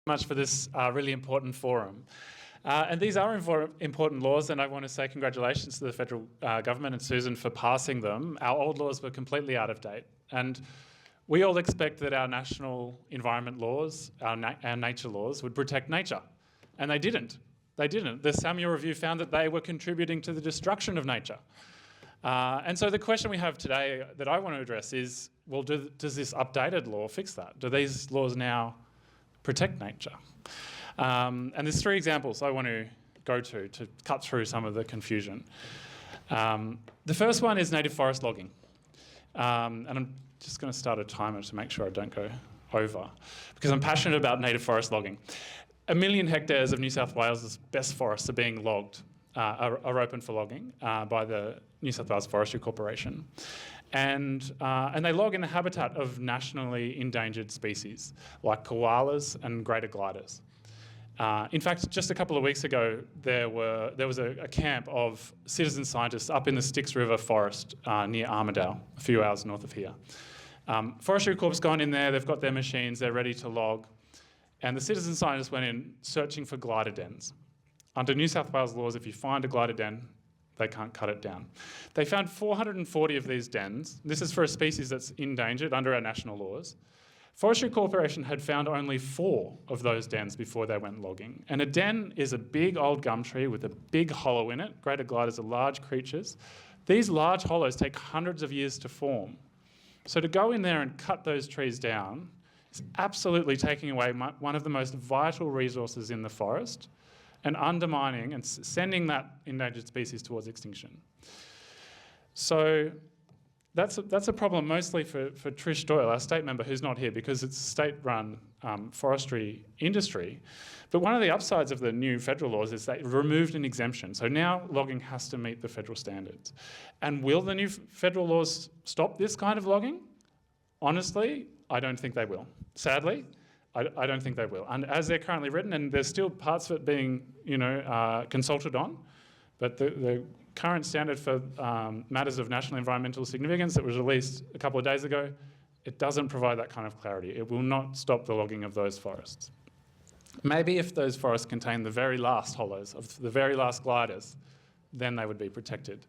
Much for this really important forum. And these are important laws, and I want to say congratulations to the federal government and Susan for passing them. Our old laws were completely out of date, and we all expect that our national environment laws, our nature laws, would protect nature, and they didn't. They didn't. The Samuel Review found that they were contributing to the destruction of nature. And so the question we have today that I want to address is, well, does this updated law fix that? Do these laws now protect nature? And there's three examples I want to go to cut through some of the confusion. The first one is native forest logging. And I'm just going to start a timer to make sure I don't go over, because I'm passionate about native forest logging. 1 million hectares of New South Wales' best forests are being logged, are open for logging by the New South Wales Forestry Corporation. And they log in the habitat of nationally endangered species like koalas and greater gliders. In fact, just a couple of weeks ago, there was a camp of citizen scientists up in the Styx River forest near Armidale, a few hours north of here. Forestry Corp's gone in there, they've got their machines, they're ready to log, and the citizen scientists went in searching for glider dens. Under New South Wales laws, if you find a glider den, they can't cut it down. They found 440 of these dens. This is for a species that's endangered under our national laws. Forestry Corporation had found only 4 of those dens before they went logging. And a den is a big old gum tree with a big hollow in it. Greater gliders are large creatures. These large hollows take hundreds of years to form. So to go in there and cut those trees down is absolutely taking away one of the most vital resources in the forest and undermining and sending that endangered species towards extinction. So that's a problem mostly for Trish Doyle, our state member, who's not here because it's a state-run forestry industry. But one of the upsides of the new federal laws is they removed an exemption. So now logging has to meet the federal standards. And will the new federal laws stop this kind of logging? Honestly, I don't think they will. Sadly, I don't think they will. And as they're currently written, and there's still parts of it being, consulted on, but the current standard for matters of national environmental significance that was released a couple of days ago, it doesn't provide that kind of clarity. It will not stop the logging of those forests. Maybe if those forests contain the very last hollows of the very last gliders, then they would be protected.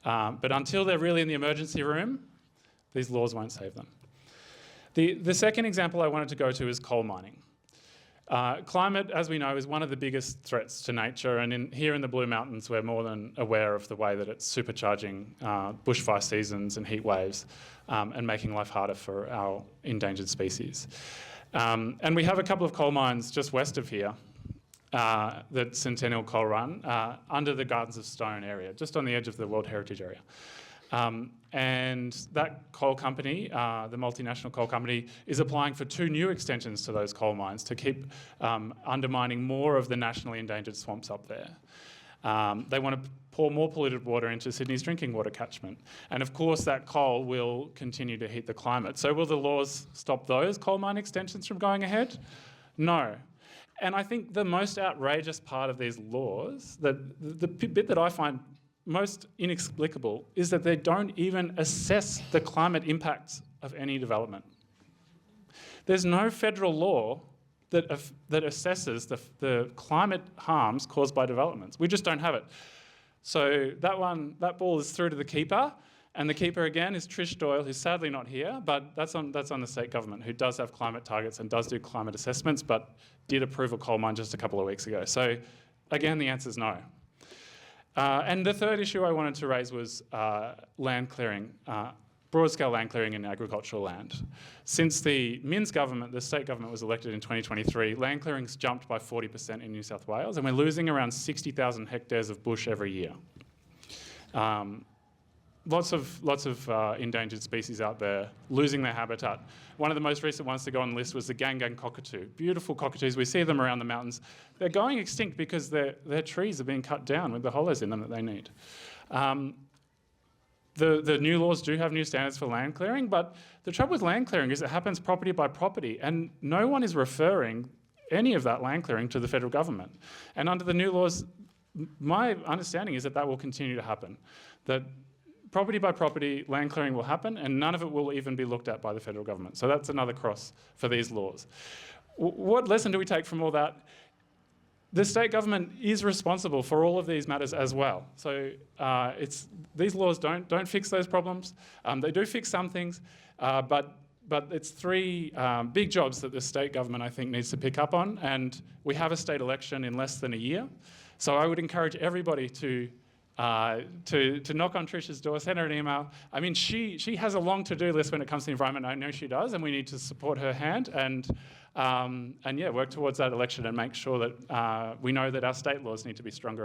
But until they're really in the emergency room, these laws won't save them. The second example I wanted to go to is coal mining. Climate, as we know, is one of the biggest threats to nature, and here in the Blue Mountains we're more than aware of the way that it's supercharging bushfire seasons and heat waves and making life harder for our endangered species. And we have a couple of coal mines just west of here, the Centennial Coal Run, under the Gardens of Stone area, just on the edge of the World Heritage Area. And that coal company, the multinational coal company, is applying for 2 new extensions to those coal mines to keep undermining more of the nationally endangered swamps up there. They want to pour more polluted water into Sydney's drinking water catchment. And of course that coal will continue to heat the climate. So will the laws stop those coal mine extensions from going ahead? No. And I think the most outrageous part of these laws, the bit that I find most inexplicable, is that they don't even assess the climate impacts of any development. There's no federal law that assesses the climate harms caused by developments. We just don't have it. So that ball is through to the keeper, and the keeper again is Trish Doyle, who's sadly not here, but that's on the state government, who does have climate targets and does do climate assessments, but did approve a coal mine just a couple of weeks ago. So again, the answer is no. And the third issue I wanted to raise was land clearing, broad-scale land clearing in agricultural land. Since the Minns government, the state government, was elected in 2023, land clearing's jumped by 40% in New South Wales, and we're losing around 60,000 hectares of bush every year. Lots of endangered species out there losing their habitat. One of the most recent ones to go on the list was the Gang cockatoo. Beautiful cockatoos, we see them around the mountains. They're going extinct because their trees are being cut down with the hollows in them that they need. The new laws do have new standards for land clearing, but the trouble with land clearing is it happens property by property, and no one is referring any of that land clearing to the federal government. And under the new laws, my understanding is that will continue to happen. That property by property, land clearing will happen, and none of it will even be looked at by the federal government. So that's another cross for these laws. what lesson do we take from all that? The state government is responsible for all of these matters as well. So these laws don't fix those problems. They do fix some things, but it's three big jobs that the state government, I think, needs to pick up on. And we have a state election in less than a year. So I would encourage everybody to knock on Trish's door, send her an email. I mean, she has a long to-do list when it comes to the environment. I know she does, and we need to support her hand and yeah, work towards that election and make sure that we know that our state laws need to be stronger